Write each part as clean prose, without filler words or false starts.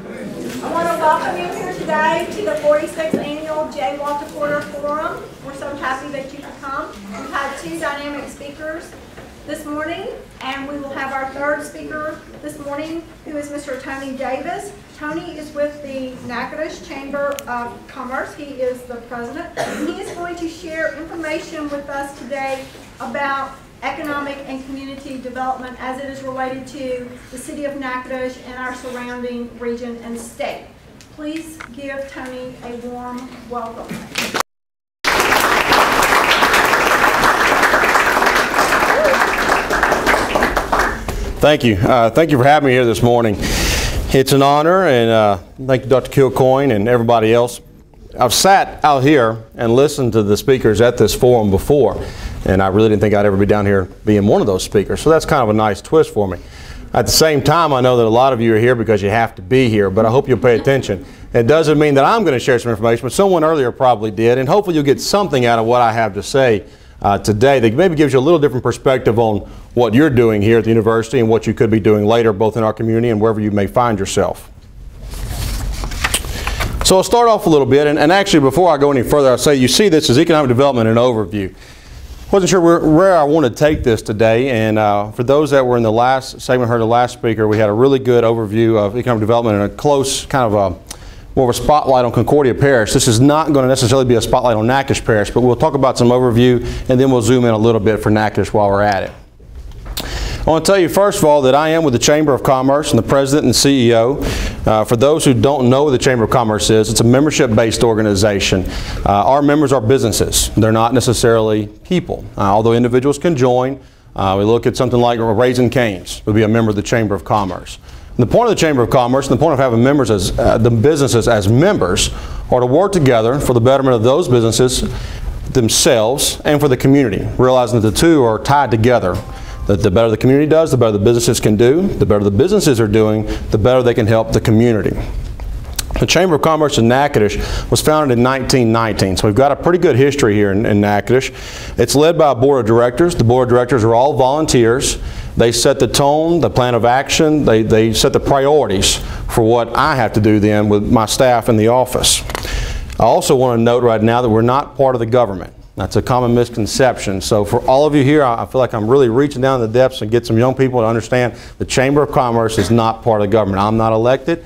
I want to welcome you here today to the 46th Annual J. Walter Porter Forum. We're so happy that you could come. We've had two dynamic speakers this morning, and we will have our third speaker this morning, who is Mr. Tony Davis. Tony is with the Natchitoches Chamber of Commerce. He is the president. He is going to share information with us today about economic and community development as it is related to the city of Natchitoches and our surrounding region and state. Please give Tony a warm welcome. Thank you. Thank you for having me here this morning. It's an honor, and thank you, Dr. Kilcoyne and everybody else. I've sat out here and listened to the speakers at this forum before, and I really didn't think I'd ever be down here being one of those speakers, so that's kind of a nice twist for me. At the same time, I know that a lot of you are here because you have to be here, but I hope you'll pay attention. It doesn't mean that I'm going to share some information, but someone earlier probably did, and hopefully you'll get something out of what I have to say today that maybe gives you a little different perspective on what you're doing here at the university and what you could be doing later, both in our community and wherever you may find yourself. So I'll start off a little bit, and actually before I go any further, I'll say you see this as economic development and overview. Wasn't sure where I want to take this today, and for those that were in the last segment, heard the last speaker, we had a really good overview of economic development and a close kind of more of a spotlight on Concordia Parish. This is not going to necessarily be a spotlight on Natchitoches Parish, but we'll talk about some overview, and then we'll zoom in a little bit for Natchitoches while we're at it. I want to tell you first of all that I am with the Chamber of Commerce and the President and CEO. For those who don't know what the Chamber of Commerce is, it's a membership-based organization. Our members are businesses. They're not necessarily people. Although individuals can join, we look at something like Raising Cane's would be a member of the Chamber of Commerce. And the point of the Chamber of Commerce and the point of having members as the businesses as members are to work together for the betterment of those businesses themselves and for the community, realizing that the two are tied together. That the better the community does, the better the businesses can do. The better the businesses are doing, the better they can help the community. The Chamber of Commerce in Natchitoches was founded in 1919, so we've got a pretty good history here in Natchitoches. It's led by a board of directors. The board of directors are all volunteers. They set the tone, the plan of action. They set the priorities for what I have to do then with my staff in the office. I also want to note right now that we're not part of the government. That's a common misconception. So for all of you here, I feel like I'm really reaching down to the depths and get some young people to understand the Chamber of Commerce is not part of the government. I'm not elected.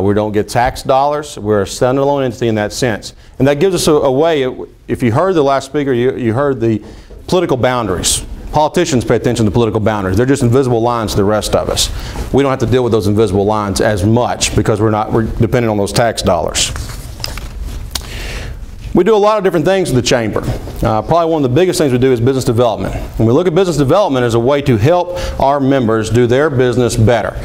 We don't get tax dollars. We're a standalone entity in that sense. And that gives us a way, if you heard the last speaker, you heard the political boundaries. Politicians pay attention to political boundaries. They're just invisible lines to the rest of us. We don't have to deal with those invisible lines as much because we're dependent on those tax dollars. We do a lot of different things with the Chamber. Probably one of the biggest things we do is business development. When we look at business development as a way to help our members do their business better.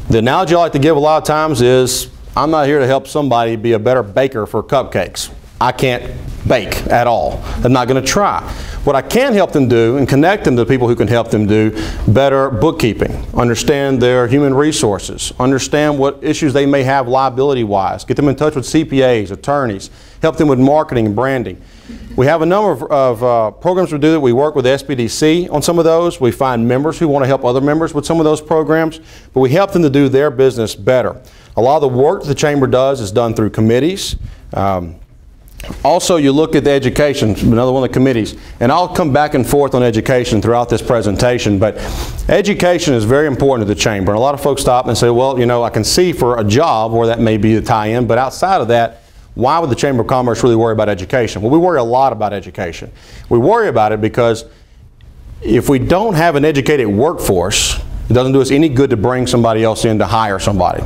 The analogy I like to give a lot of times is, I'm not here to help somebody be a better baker for cupcakes. I can't bake at all. I'm not going to try. What I can help them do and connect them to people who can help them do better bookkeeping, understand their human resources, understand what issues they may have liability-wise, get them in touch with CPAs, attorneys, help them with marketing and branding. We have a number of programs we do that we work with SBDC on some of those. We find members who want to help other members with some of those programs, but we help them to do their business better. A lot of the work that the Chamber does is done through committees. Also, you look at the education, another one of the committees, and I'll come back and forth on education throughout this presentation, but education is very important to the Chamber. And a lot of folks stop and say, well, you know, I can see for a job where that may be the tie-in, but outside of that, why would the Chamber of Commerce really worry about education? Well, we worry a lot about education. We worry about it because if we don't have an educated workforce, it doesn't do us any good to bring somebody else in to hire somebody.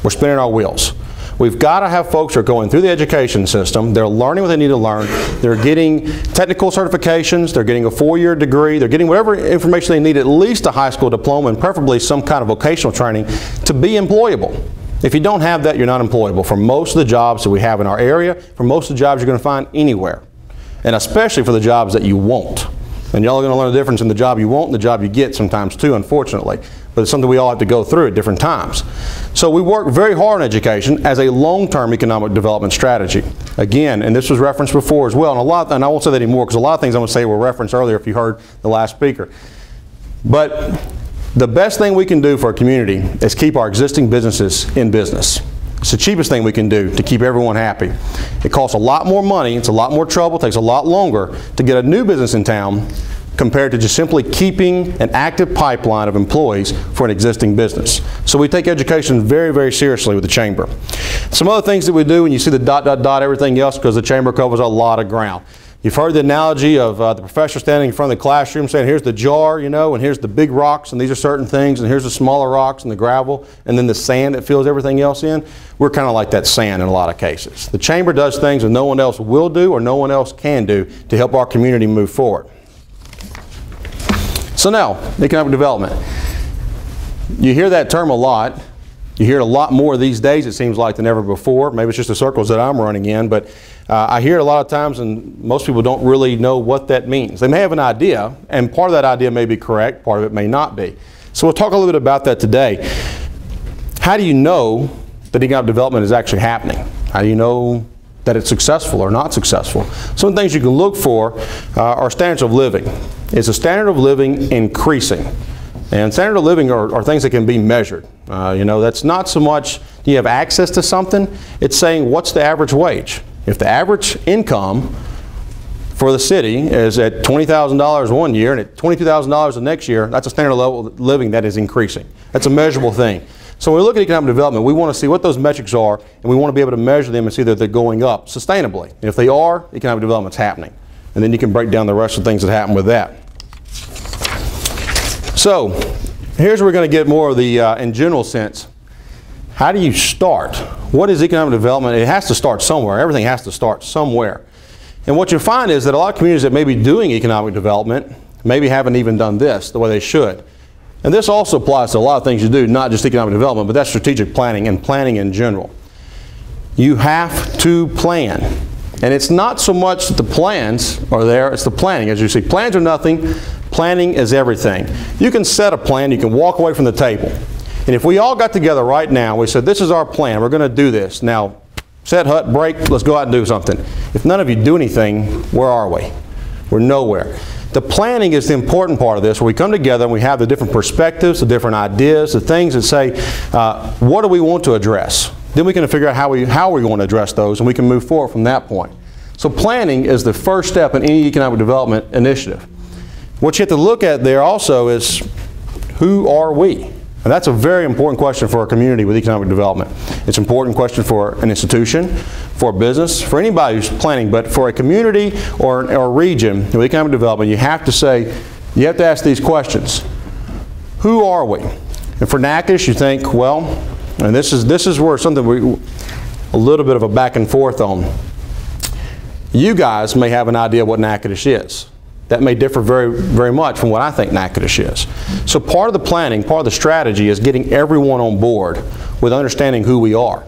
We're spinning our wheels. We've got to have folks who are going through the education system. They're learning what they need to learn. They're getting technical certifications. They're getting a 4-year degree. They're getting whatever information they need, at least a high school diploma and preferably some kind of vocational training to be employable. If you don't have that, you're not employable for most of the jobs that we have in our area, for most of the jobs you're going to find anywhere, and especially for the jobs that you won't. And y'all are going to learn the difference in the job you want and the job you get sometimes too, unfortunately. But it's something we all have to go through at different times. So we work very hard on education as a long-term economic development strategy. Again, and this was referenced before as well, and I won't say that anymore because a lot of things I'm going to say were referenced earlier if you heard the last speaker. But the best thing we can do for our community is keep our existing businesses in business. It's the cheapest thing we can do to keep everyone happy. It costs a lot more money, it's a lot more trouble, it takes a lot longer to get a new business in town compared to just simply keeping an active pipeline of employees for an existing business. So we take education very, very seriously with the Chamber. Some other things that we do, when you see the ... everything else, because the Chamber covers a lot of ground. You've heard the analogy of the professor standing in front of the classroom saying, here's the jar, you know, and here's the big rocks, and these are certain things, and here's the smaller rocks and the gravel, and then the sand that fills everything else in. We're kind of like that sand in a lot of cases. The Chamber does things that no one else will do or no one else can do to help our community move forward. So now, economic development. You hear that term a lot. You hear it a lot more these days, it seems like, than ever before. Maybe it's just the circles that I'm running in, but I hear it a lot of times, and most people don't really know what that means. They may have an idea, and part of that idea may be correct, part of it may not be. So we'll talk a little bit about that today. How do you know that economic development is actually happening? How do you know that it's successful or not successful? Some of the things you can look for are standards of living. Is the standard of living increasing? And standard of living are things that can be measured. You know, that's not so much do you have access to something, it's saying what's the average wage? If the average income for the city is at $20,000 one year and at $22,000 the next year, that's a standard level of living that is increasing. That's a measurable thing. So when we look at economic development, we want to see what those metrics are, and we want to be able to measure them and see that they're going up sustainably. And if they are, economic development's happening. And then you can break down the rest of the things that happen with that. So here's where we're going to get more of the, in general sense, how do you start? What is economic development? It has to start somewhere. Everything has to start somewhere. And what you find is that a lot of communities that may be doing economic development maybe haven't even done this the way they should. And this also applies to a lot of things you do, not just economic development, but that's strategic planning and planning in general. You have to plan. And it's not so much that the plans are there, it's the planning. As you see, plans are nothing, planning is everything. You can set a plan, you can walk away from the table. And if we all got together right now, we said, this is our plan, we're going to do this. Now, set, hut, break, let's go out and do something. If none of you do anything, where are we? We're nowhere. The planning is the important part of this, where we come together and we have the different perspectives, the different ideas, the things that say, what do we want to address? Then we can figure out how we want to address those, and we can move forward from that point. So planning is the first step in any economic development initiative. What you have to look at there also is, who are we? And that's a very important question for a community with economic development. It's an important question for an institution, for a business, for anybody who's planning, but for a community or a region with economic development, you have to say, you have to ask these questions. Who are we? And for Natchitoches, you think, well, and this is where something a little bit of a back and forth on. You guys may have an idea what Natchitoches is. That may differ very, very much from what I think Natchitoches is. So part of the planning, part of the strategy is getting everyone on board with understanding who we are.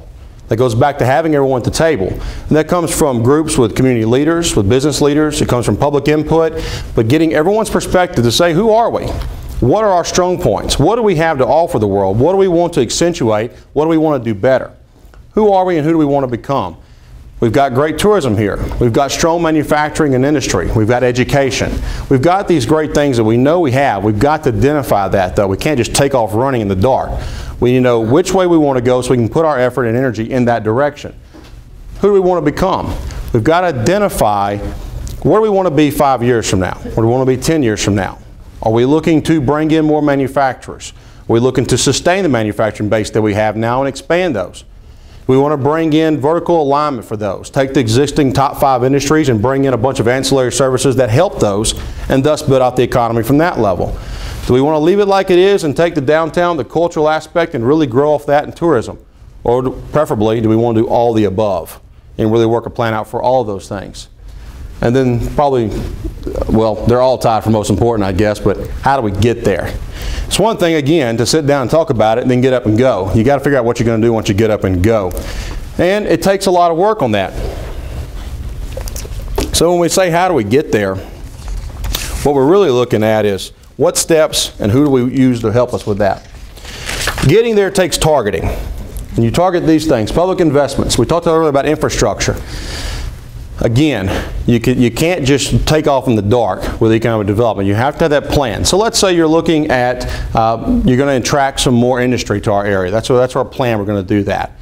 That goes back to having everyone at the table. And that comes from groups with community leaders, with business leaders. It comes from public input. But getting everyone's perspective to say, who are we? What are our strong points? What do we have to offer the world? What do we want to accentuate? What do we want to do better? Who are we and who do we want to become? We've got great tourism here. We've got strong manufacturing and industry. We've got education. We've got these great things that we know we have. We've got to identify that, though. We can't just take off running in the dark. We need to know which way we want to go so we can put our effort and energy in that direction. Who do we want to become? We've got to identify where do we want to be 5 years from now? Where do we want to be 10 years from now? Are we looking to bring in more manufacturers? Are we looking to sustain the manufacturing base that we have now and expand those? We want to bring in vertical alignment for those. Take the existing top 5 industries and bring in a bunch of ancillary services that help those and thus build out the economy from that level. Do we want to leave it like it is and take the downtown, the cultural aspect, and really grow off that in tourism? Or preferably, do we want to do all the above and really work a plan out for all of those things? And then probably, well, they're all tied for most important, I guess, but how do we get there? It's one thing, again, to sit down and talk about it and then get up and go. You got to figure out what you're going to do once you get up and go. And it takes a lot of work on that. So when we say how do we get there, what we're really looking at is what steps and who do we use to help us with that. Getting there takes targeting. And you target these things, public investments. We talked earlier about infrastructure. Again, you can't just take off in the dark with economic development. You have to have that plan. So let's say you're looking at, you're going to attract some more industry to our area. That's our plan, we're going to do that.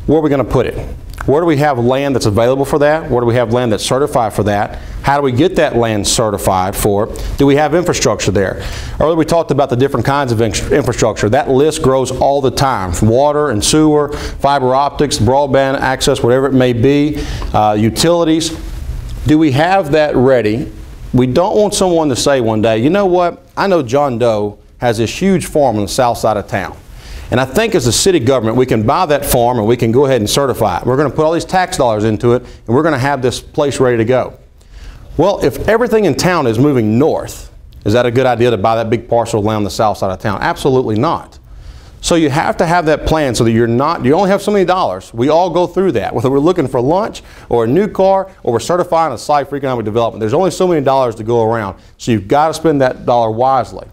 where are we going to put it? Where do we have land that's available for that? Where do we have land that's certified for that? How do we get that land certified for? Do we have infrastructure there? Earlier we talked about the different kinds of infrastructure. That list grows all the time. From water and sewer, fiber optics, broadband access, whatever it may be, utilities. Do we have that ready? We don't want someone to say one day, you know what, I know John Doe has this huge farm on the south side of town. And I think as a city government, we can buy that farm and we can go ahead and certify it. We're going to put all these tax dollars into it, and we're going to have this place ready to go. Well, if everything in town is moving north, is that a good idea to buy that big parcel of land on the south side of town? Absolutely not. So you have to have that plan so that you only have so many dollars. We all go through that, whether we're looking for lunch or a new car or we're certifying a site for economic development. There's only so many dollars to go around, so you've got to spend that dollar wisely.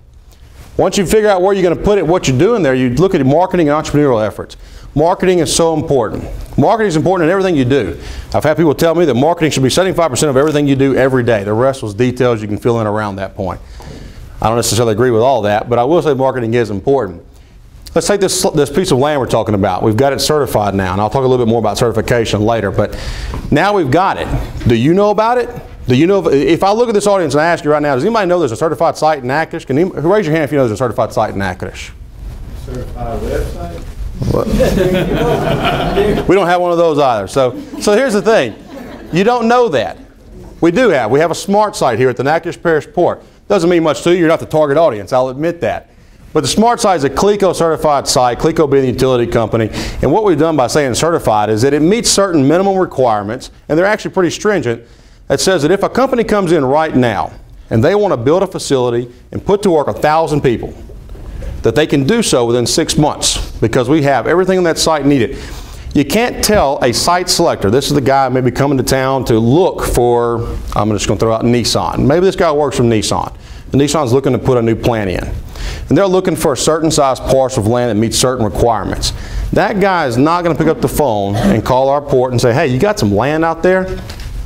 Once you figure out where you're going to put it, what you're doing there, you look at marketing and entrepreneurial efforts. Marketing is so important. Marketing is important in everything you do. I've had people tell me that marketing should be 75% of everything you do every day. The rest was details you can fill in around that point. I don't necessarily agree with all that, but I will say marketing is important. Let's take this piece of land we're talking about. We've got it certified now, and I'll talk a little bit more about certification later, but now we've got it. Do you know about it? Do you know, if I look at this audience and I ask you right now, does anybody know there's a certified site in Natchitoches? Can you raise your hand if you know there's a certified site in Natchitoches? Certified website? We don't have one of those either. So here's the thing. You don't know that. We do have. We have a smart site here at the Natchitoches Parish Port. Doesn't mean much to you. You're not the target audience. I'll admit that. But the smart site is a CLECO certified site, CLECO being the utility company. And what we've done by saying certified is that it meets certain minimum requirements, and they're actually pretty stringent. That says that if a company comes in right now and they want to build a facility and put to work 1,000 people, that they can do so within 6 months because we have everything on that site needed. You can't tell a site selector, this is the guy maybe coming to town to look for, I'm just going to throw out Nissan. Maybe this guy works for Nissan. And Nissan's looking to put a new plant in. And they're looking for a certain size parcel of land that meets certain requirements. That guy is not going to pick up the phone and call our port and say, hey, you got some land out there?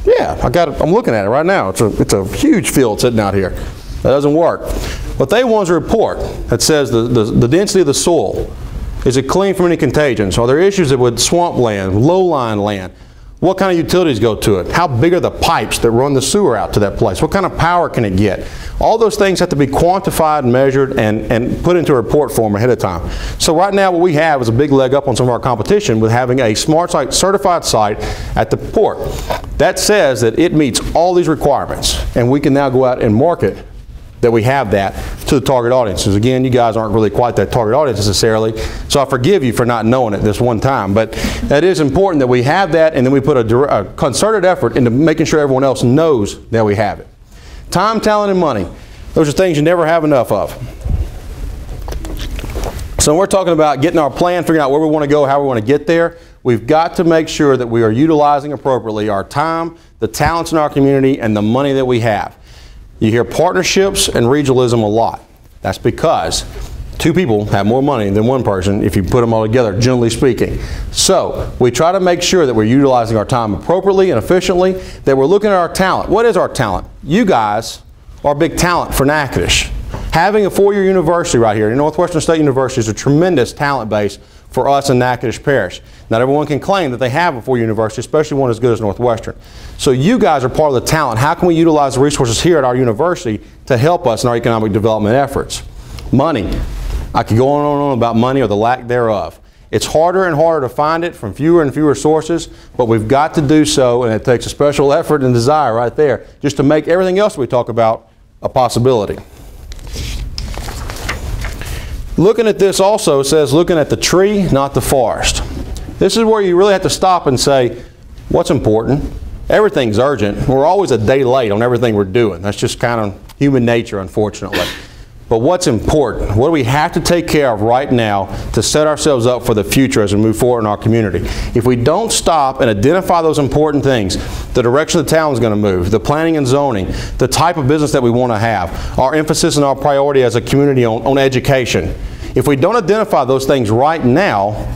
Yeah, I got it. I'm looking at it right now. It's a huge field sitting out here. That doesn't work. What they want is a report that says the density of the soil. Is it clean from any contagions? Are there issues with swamp land, low-lying land? What kind of utilities go to it? How big are the pipes that run the sewer out to that place? What kind of power can it get? All those things have to be quantified, measured, and put into a report form ahead of time. So right now what we have is a big leg up on some of our competition with having a smart site certified site at the port. That says that it meets all these requirements, and we can now go out and market that we have that to the target audiences. Again, you guys aren't really quite that target audience necessarily, so I forgive you for not knowing it this one time, but that is important that we have that, and then we put a concerted effort into making sure everyone else knows that we have it. Time, talent, and money. Those are things you never have enough of. So when we're talking about getting our plan, figuring out where we want to go, how we want to get there, we've got to make sure that we are utilizing appropriately our time, the talents in our community, and the money that we have. You hear partnerships and regionalism a lot. That's because two people have more money than one person if you put them all together, generally speaking. So we try to make sure that we're utilizing our time appropriately and efficiently, that we're looking at our talent. What is our talent? You guys are big talent for Natchitoches. Having a four-year university right here, Northwestern State University, is a tremendous talent base for us in Natchitoches Parish. Not everyone can claim that they have a four-year university, especially one as good as Northwestern. So you guys are part of the talent. How can we utilize the resources here at our university to help us in our economic development efforts? Money. I could go on and on about money or the lack thereof. It's harder and harder to find it from fewer and fewer sources, but we've got to do so, and it takes a special effort and desire right there just to make everything else we talk about a possibility. Looking at this also says looking at the tree, not the forest. This is where you really have to stop and say, what's important? Everything's urgent. We're always a day late on everything we're doing. That's just kind of human nature, unfortunately. But what's important? What do we have to take care of right now to set ourselves up for the future as we move forward in our community? If we don't stop and identify those important things, the direction the town is going to move, the planning and zoning, the type of business that we want to have, our emphasis and our priority as a community on education. If we don't identify those things right now,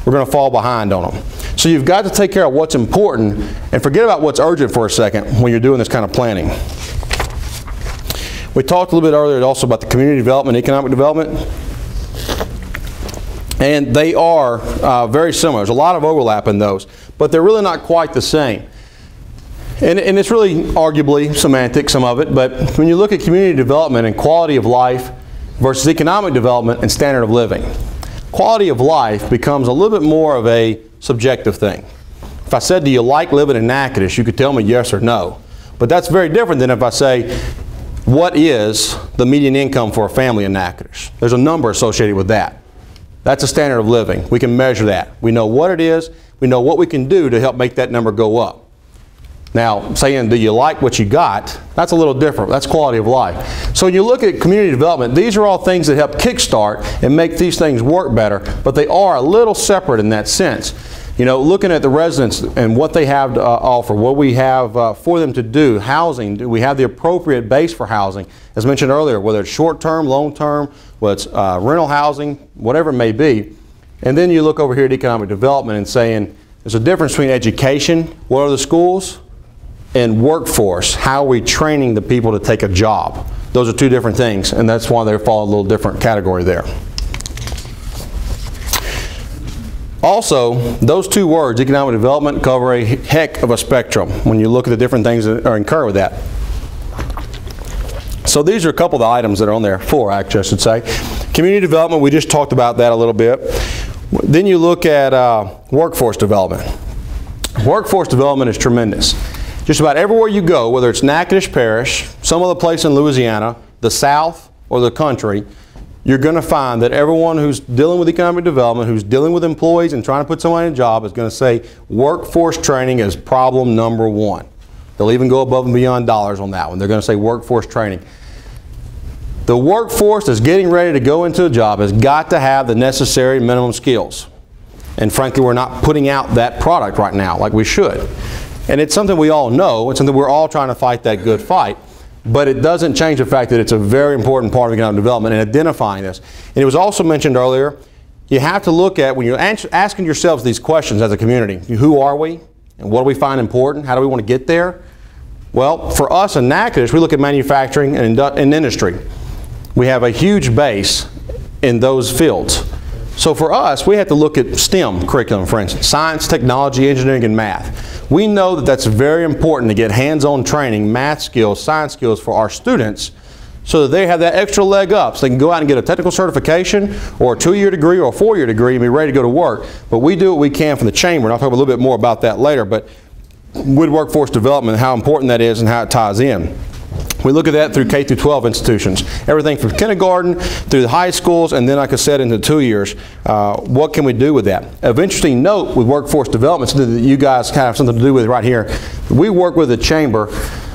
we're going to fall behind on them. So you've got to take care of what's important and forget about what's urgent for a second when you're doing this kind of planning. We talked a little bit earlier also about the community development, economic development. And they are very similar. There's a lot of overlap in those, but they're really not quite the same. And it's really arguably semantic, some of it, but when you look at community development and quality of life versus economic development and standard of living, quality of life becomes a little bit more of a subjective thing. If I said, do you like living in Natchitoches, you could tell me yes or no. But that's very different than if I say, what is the median income for a family in Natchitoches? There's a number associated with that. That's a standard of living. We can measure that. We know what it is. We know what we can do to help make that number go up. Now, saying, do you like what you got? That's a little different. That's quality of life. So when you look at community development, these are all things that help kickstart and make these things work better, but they are a little separate in that sense. You know, looking at the residents and what they have to offer, what we have for them to do, housing, do we have the appropriate base for housing? As mentioned earlier, whether it's short-term, long-term, whether it's rental housing, whatever it may be. And then you look over here at economic development and saying, there's a difference between education, what are the schools, and workforce. How are we training the people to take a job? Those are two different things, and that's why they fall in a little different category there. Also, those two words, economic development, cover a heck of a spectrum when you look at the different things that are incurred with that. So these are a couple of the items that are on there, four actually I should say. Community development, we just talked about that a little bit. Then you look at workforce development. Workforce development is tremendous. Just about everywhere you go, whether it's Natchitoches Parish, some other place in Louisiana, the South, or the country, you're going to find that everyone who's dealing with economic development, who's dealing with employees and trying to put someone in a job is going to say workforce training is problem number one. They'll even go above and beyond dollars on that one. They're going to say workforce training. The workforce that's getting ready to go into a job has got to have the necessary minimum skills. And frankly, we're not putting out that product right now like we should. And it's something we all know. It's something we're all trying to fight that good fight. But it doesn't change the fact that it's a very important part of economic development and identifying this. And it was also mentioned earlier, you have to look at, when you're asking yourselves these questions as a community, who are we? And what do we find important? How do we want to get there? Well, for us in Natchitoches, we look at manufacturing and industry. We have a huge base in those fields. So for us, we have to look at STEM curriculum, for instance, science, technology, engineering, and math. We know that that's very important to get hands-on training, math skills, science skills for our students so that they have that extra leg up so they can go out and get a technical certification or a 2-year degree or a 4-year degree and be ready to go to work. But we do what we can from the chamber, and I'll talk a little bit more about that later, but with workforce development, how important that is and how it ties in. We look at that through K through 12 institutions. Everything from kindergarten through the high schools and then, like I said, into 2 years. What can we do with that? Of interesting note with workforce development, something that you guys kind of have something to do with right here. We work with the chamber.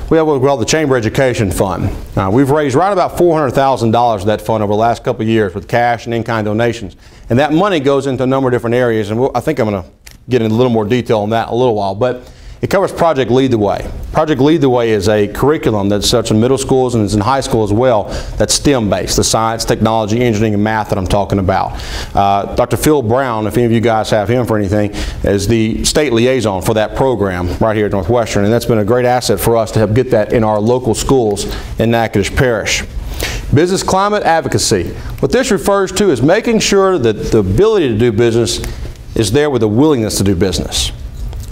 We have what we call the Chamber Education Fund. We've raised right about $400,000 of that fund over the last couple of years with cash and in-kind donations. And that money goes into a number of different areas, and I think I'm going to get into a little more detail on that in a little while. But it covers Project Lead the Way. Project Lead the Way is a curriculum that's such in middle schools and is in high school as well that's STEM-based, the science, technology, engineering, and math that I'm talking about. Dr. Phil Brown, if any of you guys have him for anything, is the state liaison for that program right here at Northwestern, and that's been a great asset for us to help get that in our local schools in Natchitoches Parish. Business climate advocacy. What this refers to is making sure that the ability to do business is there with the willingness to do business.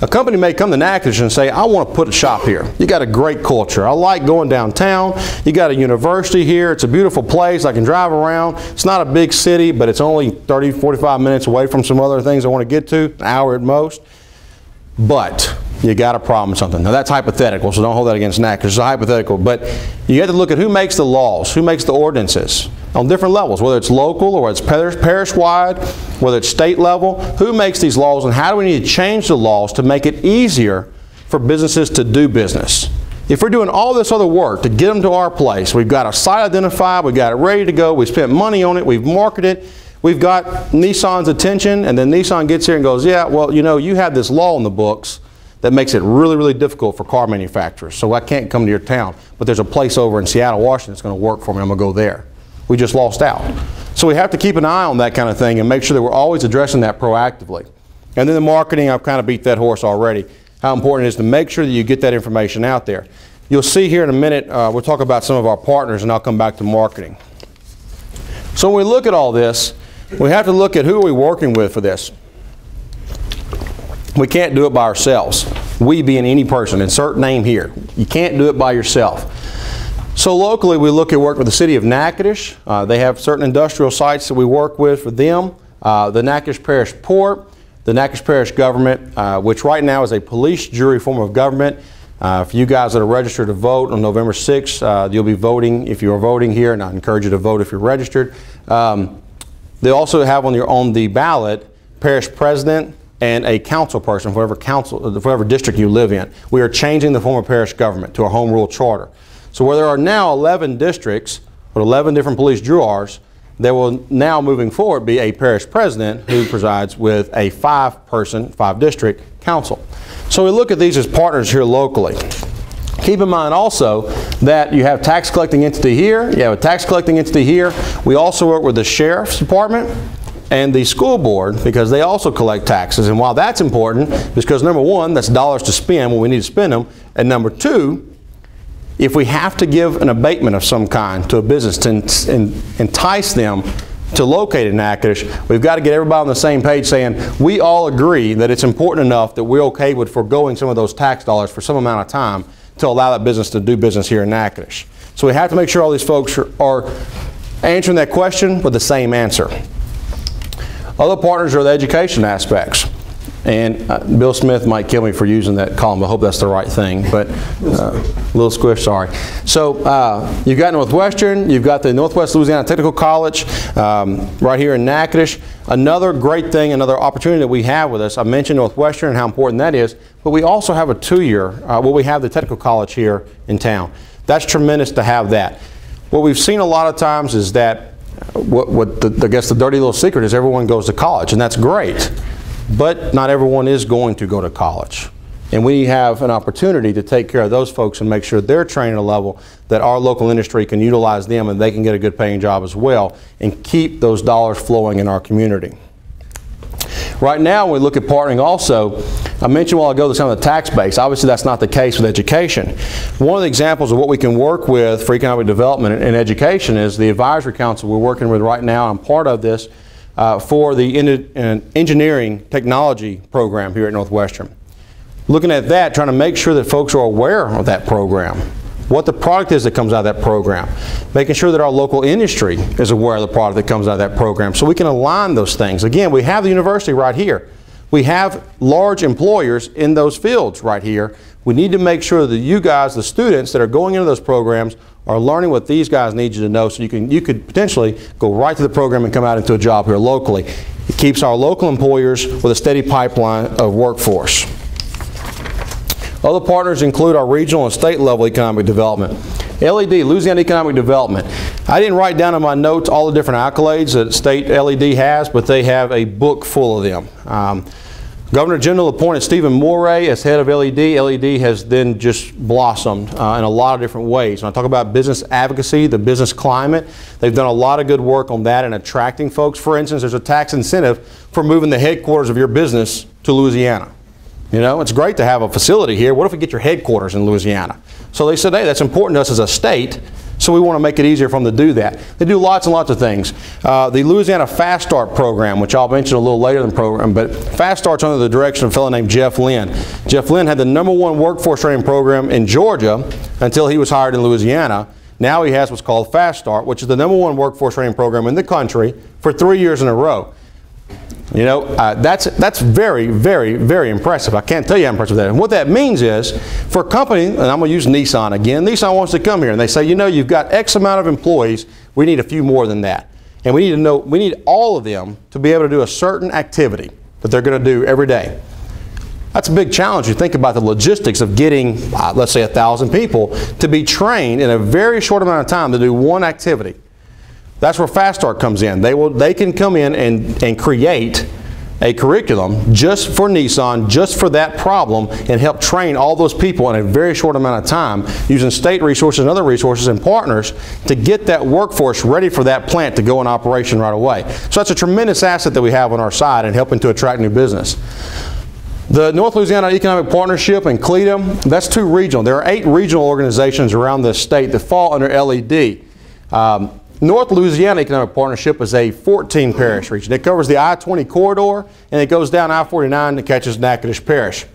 A company may come to Natchitoches and say, I want to put a shop here. You got a great culture. I like going downtown. You got a university here. It's a beautiful place. I can drive around. It's not a big city, but it's only 30, 45 minutes away from some other things I want to get to, an hour at most. But you got a problem with something. Now that's hypothetical, so don't hold that against Natchitoches. It's a hypothetical. But you have to look at who makes the laws, who makes the ordinances on different levels, whether it's local or it's parish-wide, whether it's state level. Who makes these laws and how do we need to change the laws to make it easier for businesses to do business? If we're doing all this other work to get them to our place, we've got a site identified, we've got it ready to go, we've spent money on it, we've marketed it, we've got Nissan's attention, and then Nissan gets here and goes, yeah, well, you know, you have this law in the books that makes it really, really difficult for car manufacturers, so I can't come to your town, but there's a place over in Seattle, Washington that's going to work for me, I'm going to go there. We just lost out. So we have to keep an eye on that kind of thing and make sure that we're always addressing that proactively. And then the marketing, I've kind of beat that horse already, how important it is to make sure that you get that information out there. You'll see here in a minute, we'll talk about some of our partners and I'll come back to marketing. So when we look at all this, we have to look at who are we working with for this. We can't do it by ourselves. We being any person, insert name here. You can't do it by yourself. So locally, we look at work with the city of Natchitoches. They have certain industrial sites that we work with for them. The Natchitoches Parish Port, the Natchitoches Parish Government, which right now is a police jury form of government. For you guys that are registered to vote on November 6th, you'll be voting if you're voting here, and I encourage you to vote if you're registered. They also have on the ballot parish president and a council person, whatever district you live in. We are changing the form of parish government to a home rule charter. So where there are now 11 districts with 11 different police jurors, there will now moving forward be a parish president who presides with a 5-district council. So we look at these as partners here locally. Keep in mind also that you have tax collecting entity here, you have a tax collecting entity here. We also work with the sheriff's department and the school board because they also collect taxes. And while that's important, because number one, that's dollars to spend when we need to spend them, and number two, if we have to give an abatement of some kind to a business to entice them to locate in Natchitoches, we've got to get everybody on the same page saying we all agree that it's important enough that we're okay with foregoing some of those tax dollars for some amount of time to allow that business to do business here in Natchitoches. So we have to make sure all these folks are answering that question with the same answer. Other partners are the education aspects. And Bill Smith might kill me for using that column. I hope that's the right thing. But little squish, sorry. So you've got Northwestern. You've got the Northwest Louisiana Technical College right here in Natchitoches. Another great thing, another opportunity that we have with us. I mentioned Northwestern and how important that is. But we also have a 2-year, we have the Technical College here in town. That's tremendous to have that. What we've seen a lot of times is that I guess the dirty little secret is everyone goes to college. And that's great. But not everyone is going to go to college. And we have an opportunity to take care of those folks and make sure they're trained at a level that our local industry can utilize them and they can get a good paying job as well and keep those dollars flowing in our community. Right now, when we look at partnering also, I mentioned a while ago some of the tax base. Obviously, that's not the case with education. One of the examples of what we can work with for economic development in education is the advisory council we're working with right now. I'm part of this. For the engineering technology program here at Northwestern. Looking at that, trying to make sure that folks are aware of that program, what the product is that comes out of that program, making sure that our local industry is aware of the product that comes out of that program so we can align those things. Again, we have the university right here. We have large employers in those fields right here. We need to make sure that you guys, the students that are going into those programs, are learning what these guys need you to know so you could potentially go right to the program and come out into a job here locally. It keeps our local employers with a steady pipeline of workforce. Other partners include our regional and state level economic development. LED, Louisiana Economic Development. I didn't write down in my notes all the different accolades that state LED has, but they have a book full of them. Governor General appointed Stephen Moray as head of LED. LED has then just blossomed in a lot of different ways. When I talk about business advocacy, the business climate, they've done a lot of good work on that and attracting folks. For instance, there's a tax incentive for moving the headquarters of your business to Louisiana. You know, it's great to have a facility here. What if we get your headquarters in Louisiana? So they said, hey, that's important to us as a state, so we want to make it easier for them to do that. They do lots and lots of things. The Louisiana Fast Start program, which I'll mention a little later in the program, but Fast Start's under the direction of a fellow named Jeff Lynn. Jeff Lynn had the #1 workforce training program in Georgia until he was hired in Louisiana. Now he has what's called Fast Start, which is the #1 workforce training program in the country for 3 years in a row. You know, that's very, very, very impressive. I can't tell you how impressive that is. And what that means is, for a company, and I'm going to use Nissan again, Nissan wants to come here and they say, you know, you've got X amount of employees, we need a few more than that. And we need to know, we need all of them to be able to do a certain activity that they're going to do every day. That's a big challenge. You think about the logistics of getting, let's say 1,000 people to be trained in a very short amount of time to do one activity. That's where Fast Start comes in. They can come in and create a curriculum just for Nissan, just for that problem, and help train all those people in a very short amount of time using state resources and other resources and partners to get that workforce ready for that plant to go in operation right away. So that's a tremendous asset that we have on our side in helping to attract new business. The North Louisiana Economic Partnership and CLEDA, that's 2 regional. There are 8 regional organizations around the state that fall under LED. North Louisiana Economic Partnership is a 14 parish region. It covers the I-20 corridor, and it goes down I-49 and catches Natchitoches Parish.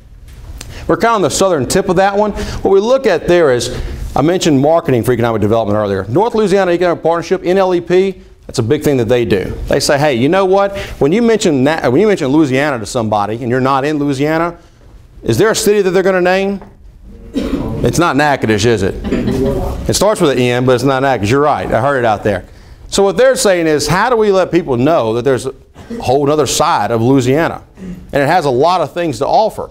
We're kind of on the southern tip of that one. What we look at there is, I mentioned marketing for economic development earlier. North Louisiana Economic Partnership, NLEP, that's a big thing that they do. They say, hey, you know what? When you mention Louisiana to somebody and you're not in Louisiana, is there a city that they're going to name? It's not Natchitoches, is it? It starts with an N, but it's not Natchitoches. You're right. I heard it out there. So what they're saying is, how do we let people know that there's a whole other side of Louisiana? And it has a lot of things to offer.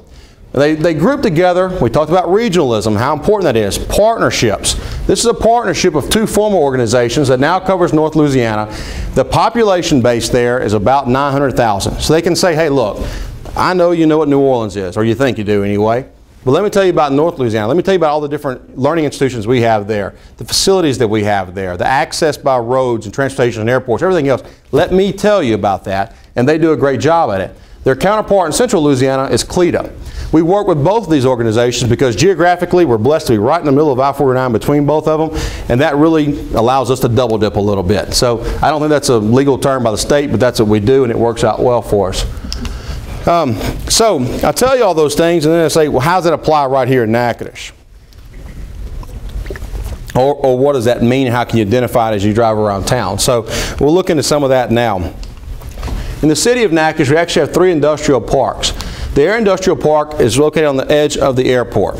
They group together. We talked about regionalism, how important that is. Partnerships. This is a partnership of two former organizations that now covers North Louisiana. The population base there is about 900,000. So they can say, hey, look, I know you know what New Orleans is, or you think you do anyway. But let me tell you about North Louisiana. Let me tell you about all the different learning institutions we have there, the facilities that we have there, the access by roads and transportation and airports, everything else. Let me tell you about that, and they do a great job at it. Their counterpart in Central Louisiana is CLETA. We work with both of these organizations because geographically we're blessed to be right in the middle of I-49 between both of them, and that really allows us to double dip a little bit. So I don't think that's a legal term by the state, but that's what we do, and it works out well for us. So I tell you all those things, and then I say, well, how does that apply right here in Natchitoches? Or what does that mean? How can you identify it as you drive around town? So we'll look into some of that now. In the city of Natchitoches, we actually have 3 industrial parks. The Air Industrial Park is located on the edge of the airport.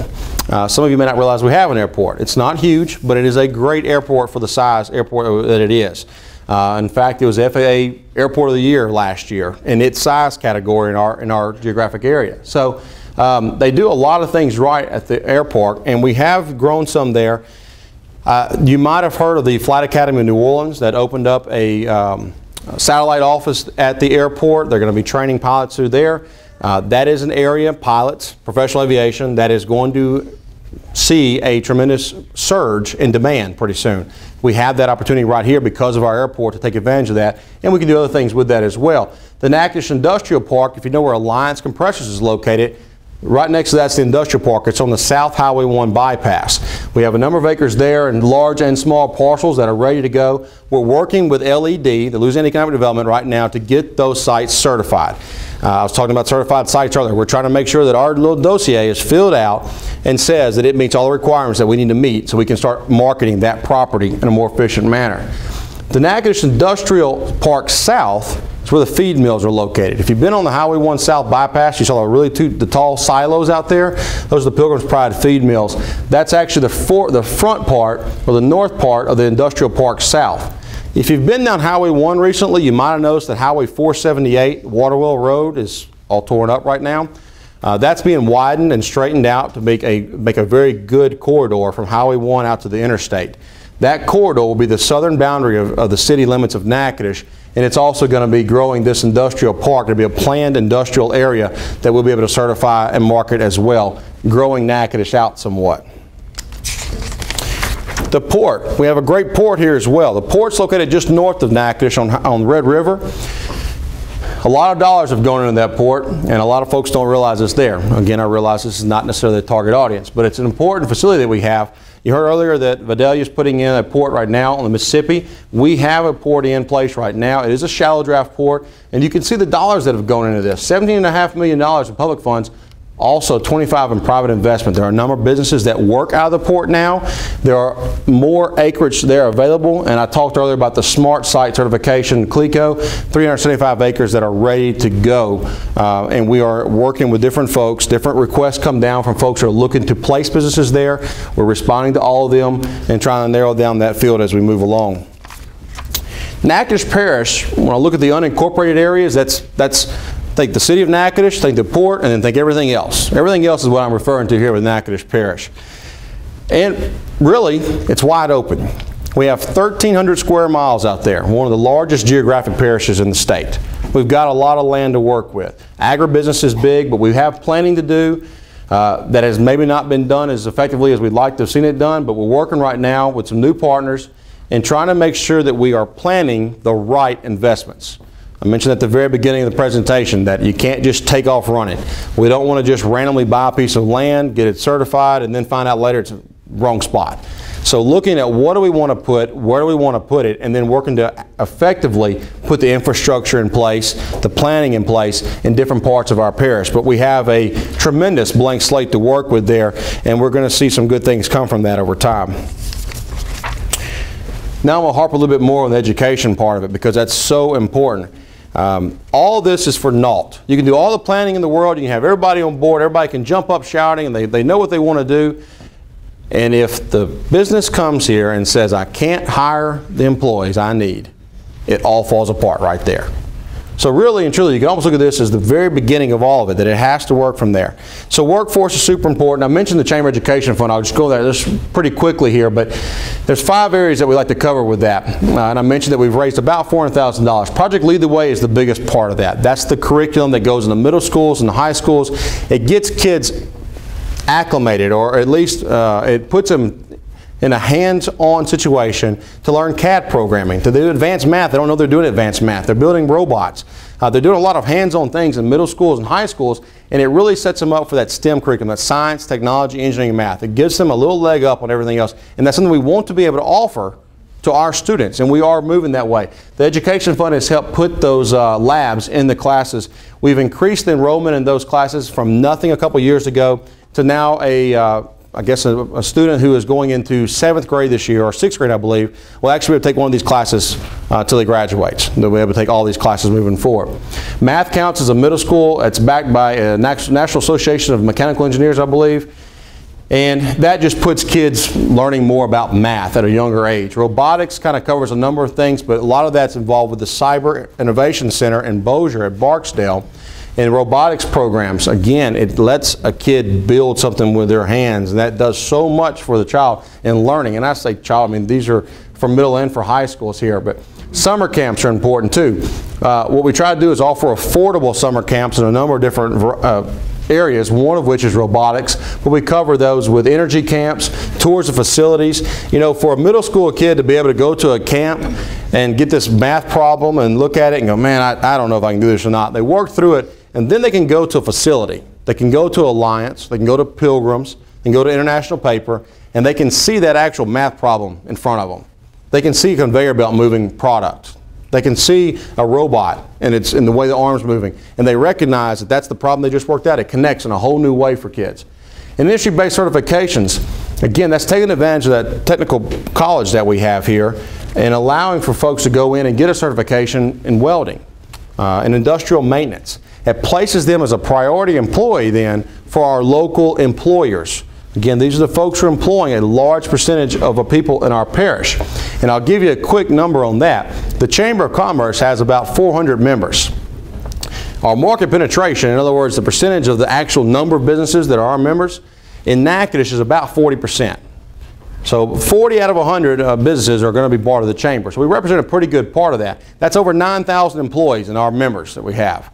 Some of you may not realize we have an airport. It's not huge, but it is a great airport for the size airport that it is. In fact, it was FAA Airport of the Year last year in its size category in our geographic area. So they do a lot of things right at the airport, and we have grown some there. You might have heard of the Flight Academy of New Orleans that opened up a satellite office at the airport. They're going to be training pilots through there. That is an area, pilots, professional aviation, that is going to see a tremendous surge in demand pretty soon. We have that opportunity right here because of our airport to take advantage of that, and we can do other things with that as well. The Natchitoches Industrial Park, if you know where Alliance Compressors is located, right next to that's the industrial park. It's on the South Highway 1 bypass. We have a number of acres there and large and small parcels that are ready to go. We're working with LED, the Louisiana Economic Development, right now to get those sites certified. I was talking about certified sites earlier. We're trying to make sure that our little dossier is filled out and says that it meets all the requirements that we need to meet so we can start marketing that property in a more efficient manner. The Natchitoches Industrial Park South is where the feed mills are located. If you've been on the Highway 1 South bypass, you saw the tall silos out there. Those are the Pilgrim's Pride feed mills. That's actually the front part or the north part of the Industrial Park South. If you've been down Highway 1 recently, you might have noticed that Highway 478, Waterwell Road, is all torn up right now. That's being widened and straightened out to make a very good corridor from Highway 1 out to the interstate. That corridor will be the southern boundary of the city limits of Natchitoches, and it's also going to be growing this industrial park. It'll be a planned industrial area that we'll be able to certify and market as well, growing Natchitoches out somewhat. The port. We have a great port here as well. The port's located just north of Natchitoches on Red River. A lot of dollars have gone into that port, and a lot of folks don't realize it's there. Again, I realize this is not necessarily the target audience, but it's an important facility that we have. You heard earlier that Vidalia is putting in a port right now on the Mississippi. We have a port in place right now. It is a shallow draft port, and you can see the dollars that have gone into this. $17.5 million in public funds, also 25 in private investment. There are a number of businesses that work out of the port now. There are more acreage there available, and I talked earlier about the Smart Site certification, CLECO, 375 acres that are ready to go. And we are working with different folks. Different requests come down from folks who are looking to place businesses there. We're responding to all of them and trying to narrow down that field as we move along. Natchitoches Parish, when I look at the unincorporated areas, think the city of Natchitoches, think the port, and then think everything else. Everything else is what I'm referring to here with Natchitoches Parish. And really, it's wide open. We have 1,300 square miles out there, one of the largest geographic parishes in the state. We've got a lot of land to work with. Agribusiness is big, but we have planning to do that has maybe not been done as effectively as we'd like to have seen it done, but we're working right now with some new partners and trying to make sure that we are planning the right investments. I mentioned at the very beginning of the presentation that you can't just take off running. We don't want to just randomly buy a piece of land, get it certified, and then find out later it's the wrong spot. So looking at what do we want to put, where do we want to put it, and then working to effectively put the infrastructure in place, the planning in place in different parts of our parish. But we have a tremendous blank slate to work with there, and we're going to see some good things come from that over time. Now I'm going to harp a little bit more on the education part of it because that's so important. All this is for naught. You can do all the planning in the world, you can have everybody on board, everybody can jump up shouting, and they know what they want to do. And if the business comes here and says, I can't hire the employees I need, it all falls apart right there. So really and truly, you can almost look at this as the very beginning of all of it, that it has to work from there. So workforce is super important. I mentioned the Chamber Education Fund. I'll just go there just pretty quickly here, but there's 5 areas that we like to cover with that. And I mentioned that we've raised about $400,000. Project Lead the Way is the biggest part of that. That's the curriculum that goes in the middle schools and the high schools. It gets kids acclimated, or at least it puts them in a hands-on situation to learn CAD programming, to do advanced math. They don't know they're doing advanced math. They're building robots. They're doing a lot of hands-on things in middle schools and high schools, and it really sets them up for that STEM curriculum, that science, technology, engineering, and math. It gives them a little leg up on everything else, and that's something we want to be able to offer to our students, and we are moving that way. The Education Fund has helped put those labs in the classes. We've increased the enrollment in those classes from nothing a couple years ago to now I guess a student who is going into 7th grade this year, or 6th grade I believe, will actually be able to take one of these classes till he graduates. They'll be able to take all these classes moving forward. Math Counts is a middle school. It's backed by a National Association of Mechanical Engineers, I believe. And that just puts kids learning more about math at a younger age. Robotics kind of covers a number of things, but a lot of that's involved with the Cyber Innovation Center in Bossier at Barksdale. And robotics programs, again, it lets a kid build something with their hands, and that does so much for the child in learning. And I say child, I mean these are for middle and for high schools here, but summer camps are important too. What we try to do is offer affordable summer camps in a number of different areas, one of which is robotics, but we cover those with energy camps, tours of facilities. You know, for a middle school kid to be able to go to a camp and get this math problem and look at it and go, man, I don't know if I can do this or not. They work through it, and then they can go to a facility. They can go to Alliance, they can go to Pilgrims, they can go to International Paper, and they can see that actual math problem in front of them. They can see a conveyor belt moving product. They can see a robot and it's in the way the arm's moving, and they recognize that that's the problem they just worked out. It connects in a whole new way for kids. And industry-based certifications, again, that's taking advantage of that technical college that we have here and allowing for folks to go in and get a certification in welding, in industrial maintenance. It places them as a priority employee then for our local employers. Again, these are the folks who are employing a large percentage of the people in our parish. And I'll give you a quick number on that. The Chamber of Commerce has about 400 members. Our market penetration, in other words, the percentage of the actual number of businesses that are our members, in Natchitoches is about 40%. So 40 out of 100 businesses are going to be part of the Chamber. So we represent a pretty good part of that. That's over 9,000 employees in our members that we have.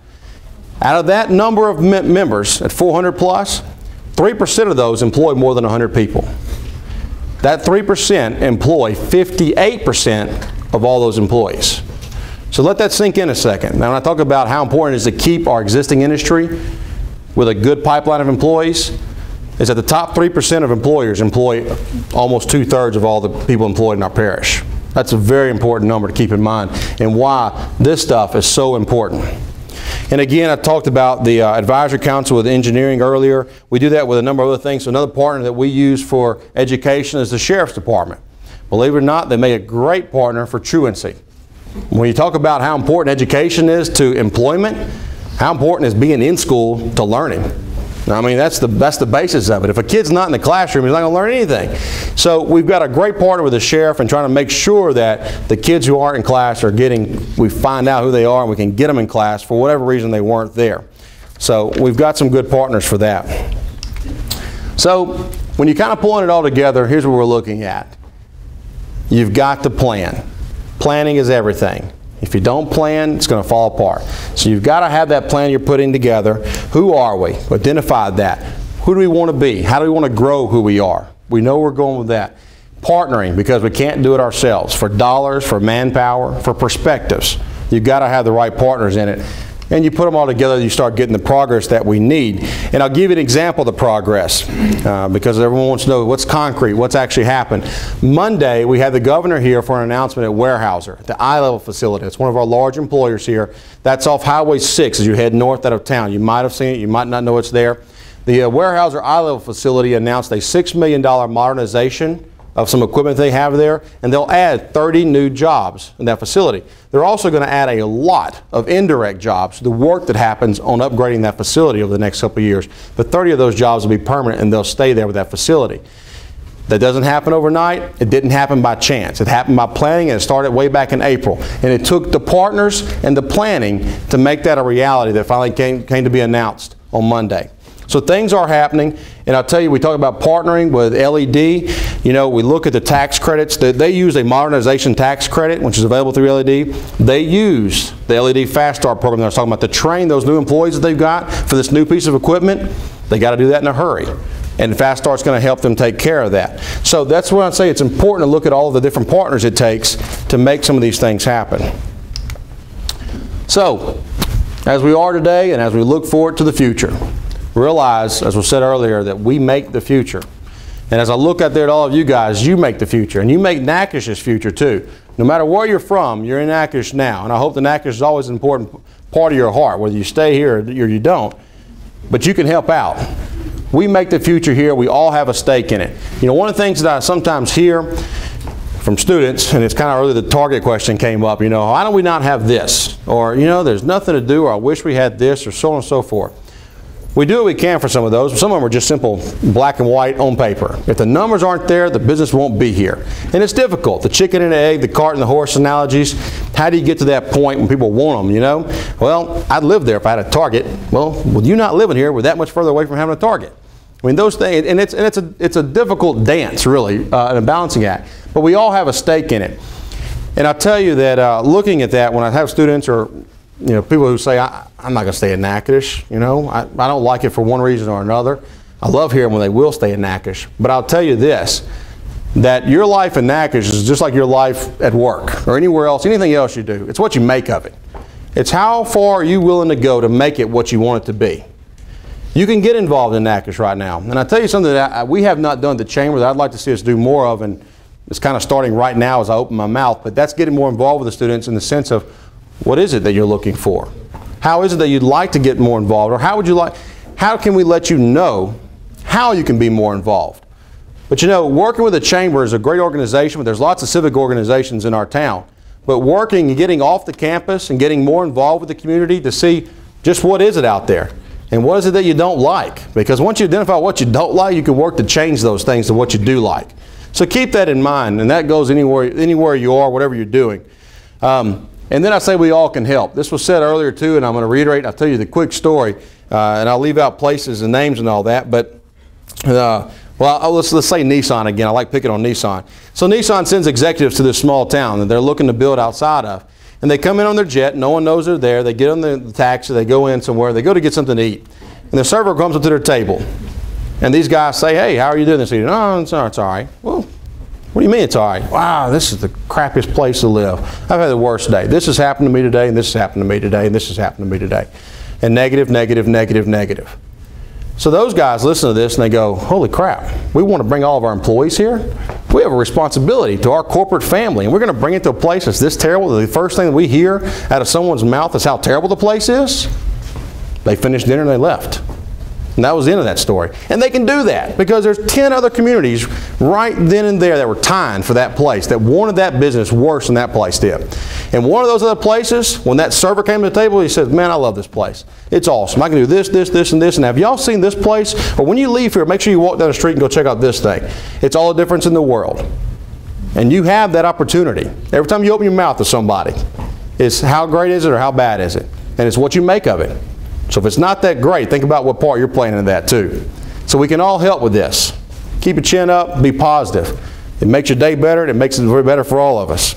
Out of that number of members at 400 plus, 3% of those employ more than 100 people. That 3% employ 58% of all those employees. So let that sink in a second. Now when I talk about how important it is to keep our existing industry with a good pipeline of employees, is that the top 3% of employers employ almost 2/3 of all the people employed in our parish. That's a very important number to keep in mind, and why this stuff is so important. And again, I talked about the advisory council with engineering earlier. We do that with a number of other things. So another partner that we use for education is the Sheriff's Department. Believe it or not, they make a great partner for truancy. When you talk about how important education is to employment, how important is being in school to learning? I mean, that's the basis of it. If a kid's not in the classroom, he's not going to learn anything. So we've got a great partner with the sheriff and trying to make sure that the kids who aren't in class are we find out who they are and we can get them in class for whatever reason they weren't there. So we've got some good partners for that. So when you're kind of pulling it all together, here's what we're looking at. You've got to plan. Planning is everything. If you don't plan, it's going to fall apart. So you've got to have that plan you're putting together. Who are we? Identify that. Who do we want to be? How do we want to grow who we are? We know we're going with that. Partnering, because we can't do it ourselves. For dollars, for manpower, for perspectives. You've got to have the right partners in it. and you put them all together, you start getting the progress that we need. And I'll give you an example of the progress because everyone wants to know what's concrete, what's actually happened. Monday, we had the governor here for an announcment at Weyerhaeuser, the eye-level facility. It's one of our large employers here. That's off Highway 6 as you head north out of town. You might have seen it, you might not know it's there. The Weyerhaeuser eye-level facility announced a $6 million modernization of some equipment they have there, and they'll add 30 new jobs in that facility. They're also going to add a lot of indirect jobs, the work that happens on upgrading that facility over the next couple of years. But 30 of those jobs will be permanent, and they'll stay there with that facility. That doesn't happen overnight. It didn't happen by chance. It happened by planning, and it started way back in April. And it took the partners and the planning to make that a reality that finally came to be announced on Monday. So things are happening, and I'll tell you, we talk about partnering with LED. You know, we look at the tax credits. They use a modernization tax credit, which is available through LED. They use the LED Fast Start program that I was talking about to train those new employees that they've got for this new piece of equipment. They got to do that in a hurry, and Fast Start's going to help them take care of that. So that's what I'd say. It's important to look at all of the different partners it takes to make some of these things happen. So, as we are today, and as we look forward to the future, realize, as was said earlier, that we make the future. And as I look out there at all of you guys, you make the future. And you make Natchitoches' future too. No matter where you're from, you're in Natchitoches now. And I hope the Natchitoches is always an important part of your heart, whether you stay here or you don't. But you can help out. We make the future here. We all have a stake in it. You know, one of the things that I sometimes hear from students, and it's kind of early the target question came up, you know, why don't we not have this? Or, you know, there's nothing to do, or I wish we had this, or so on and so forth. We do what we can for some of those. Some of them are just simple black and white on paper. If the numbers aren't there, the business won't be here. And it's difficult. The chicken and the egg, the cart and the horse analogies. How do you get to that point when people want them, you know? Well, I'd live there if I had a Target. Well, with you not living here, we're that much further away from having a Target. I mean, those things, and it's a difficult dance, really, and a balancing act. But we all have a stake in it. And I'll tell you that looking at that, when I have students or you know, people who say, I'm not going to stay in Natchitoches, you know, I don't like it for one reason or another. I love hearing when they will stay in Natchitoches. But I'll tell you this, that your life in Natchitoches is just like your life at work or anywhere else, anything else you do. It's what you make of it. It's how far are you willing to go to make it what you want it to be. You can get involved in Natchitoches right now. And I'll tell you something that we have not done at the Chamber that I'd like to see us do more of, and it's kind of starting right now as I open my mouth, but that's getting more involved with the students in the sense of, what is it that you're looking for? How is it that you'd like to get more involved? Or how can we let you know how you can be more involved? But you know, working with the Chamber is a great organization, but there's lots of civic organizations in our town. But working and getting off the campus and getting more involved with the community to see just what is it out there and what is it that you don't like. Because once you identify what you don't like, you can work to change those things to what you do like. So keep that in mind, and that goes anywhere you are, whatever you're doing. And then I say we all can help. This was said earlier too, and I'm going to reiterate. I'll tell you the quick story, and I'll leave out places and names and all that. But well, let's say Nissan again. I like picking on Nissan. So Nissan sends executives to this small town that they're looking to build outside of, and they come in on their jet. No one knows they're there. They get on the taxi. They go in somewhere. They go to get something to eat, and the server comes up to their table, and these guys say, "Hey, how are you doing this evening?" "Oh, it's all right." "Well, what do you mean it's all right?" "Wow, this is the crappiest place to live. I've had the worst day. This has happened to me today, and this has happened to me today, and this has happened to me today." And negative, negative, negative, negative. So those guys listen to this and they go, holy crap, we want to bring all of our employees here? We have a responsibility to our corporate family, and we're going to bring it to a place that's this terrible. The first thing that we hear out of someone's mouth is how terrible the place is. They finished dinner and they left. And that was the end of that story. And they can do that because there's 10 other communities right then and there that were tying for that place, that wanted that business worse than that place did. And one of those other places, when that server came to the table, he says, "Man, I love this place. It's awesome. I can do this, this, this, and this. And have y'all seen this place? Or when you leave here, make sure you walk down the street and go check out this thing. It's all the difference in the world." And you have that opportunity. Every time you open your mouth to somebody, it's how great is it or how bad is it? And it's what you make of it. So if it's not that great, think about what part you're playing in that too. So we can all help with this. Keep your chin up, be positive. It makes your day better, and it makes it better for all of us.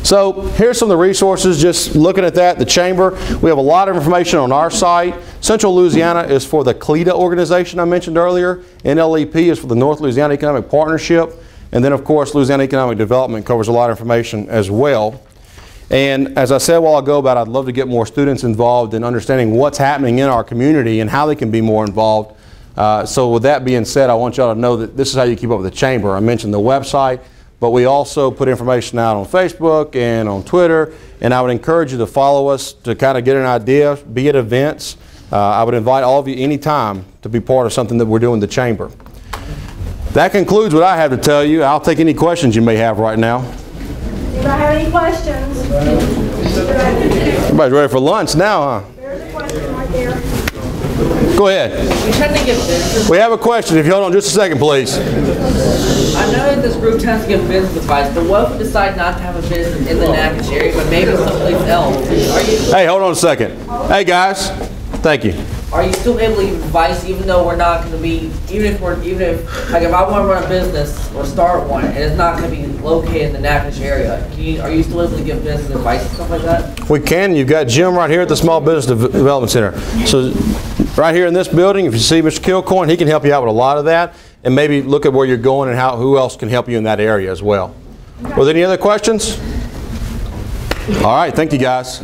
So here's some of the resources, just looking at that, the Chamber. We have a lot of information on our site. Central Louisiana is for the CLEDA organization I mentioned earlier. NLEP is for the North Louisiana Economic Partnership. And then of course Louisiana Economic Development covers a lot of information as well. And as I said a while ago about I'd love to get more students involved in understanding what's happening in our community and how they can be more involved. So with that being said, I want y'all to know that this is how you keep up with the chamber. I mentioned the website, but we also put information out on Facebook and on Twitter, and I would encourage you to follow us to kind of get an idea, be at events. I would invite all of you anytime to be part of something that we're doing in the chamber. That concludes what I have to tell you. I'll take any questions you may have right now. Do I have any questions? Everybody's ready for lunch now, huh? There's a question right there. Go ahead. We tend to give business. We have a question. If you hold on just a second, please. I know that this group tends to give business advice, but what if we decide not to have a business in the Natchitoches area, but maybe someplace else? Hey, hold on a second. Hey, guys. Thank you. Are you still able to give advice even though we're not going to be, like if I want to run a business or start one and it's not going to be located in the Natchitoches area, are you still able to give business advice and stuff like that? We can. You've got Jim right here at the Small Business Development Center. So right here in this building, if you see Mr. Kilcoyne, he can help you out with a lot of that and maybe look at where you're going and who else can help you in that area as well. Were there any other questions? All right. Thank you, guys.